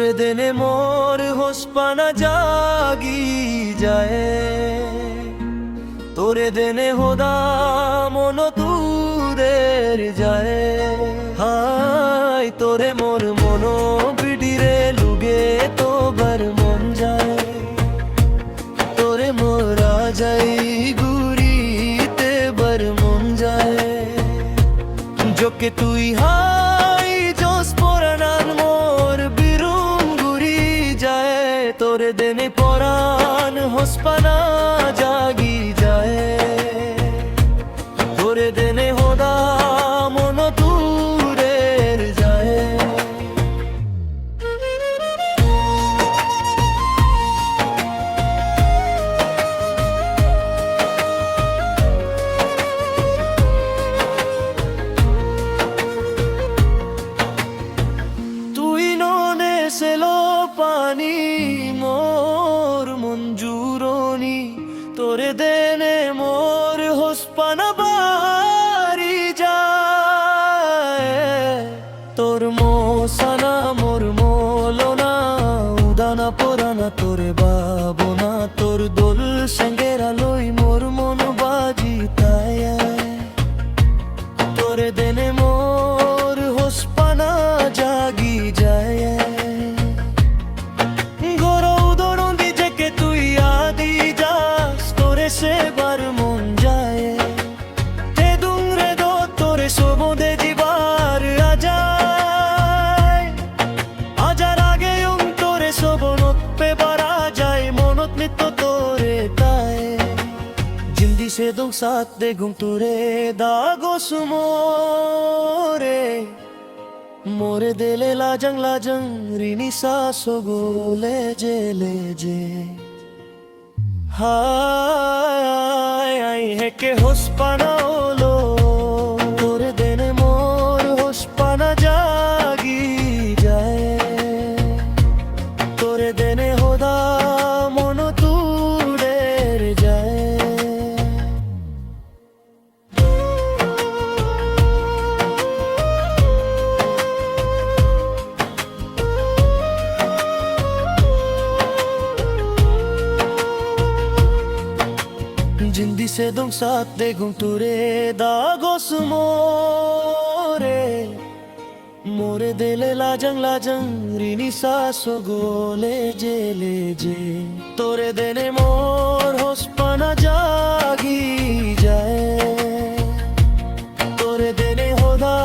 তোরে দেনে মোর হোসপানা জাগি যায়, তোরে দেনে হোদা মন তুরের যায়। হায় তোরে মোর মন বিডিরে লুগে তোবার মন যায়, তোরে মোরা যাই গুরিতে বার মন যায়। জোকে তুই হাই জোস পরানান মোর বিরুম গুরি যায়, তোরে দেনে পরান হোসপানা জাগি যায়, তোরে দেনে হোদা মন তুরের যায়। সেলো পানি মোর মঞ্জুরনি, তোরে দেনে মোর হোসপানা বাড়ি যায়। তোর মোসানা মোর মোলনা উদানা পরানা তোরে বাবনা, তোর দোল সঙ্গের আলোই মোর মন বাজি তাই। তোরে দেনে মোর হোসপানা জাগি যায়, সেবার মন যায়। তে দুংরে দো তোরে সমুদে দিবার আজায়, আজার আগে তোরে সবনত পে বারা যায়, মনত নিত্য তোরে তাই। জিন্দি সে দো সাথ দে গুম তোরে দাগো সুমোরে, মোরে দেলে লাজং লাজং রিনি সাসো গোলে জেলে যে। হায় হেকে হোসপানা হলো, তোরে দেনে মোর হোসপানা জাগি যায়, তোরে দেনে হোদা মন তুরের যায়। जिंदी से दुम साथ दे गुम तुरे दागो सुमोरे, मोरे देले लाजंग लाजंग रिनी सासो गोले जेले जे, तोरे देने मोर होसपाना जागी जाए, तोरे देने होदा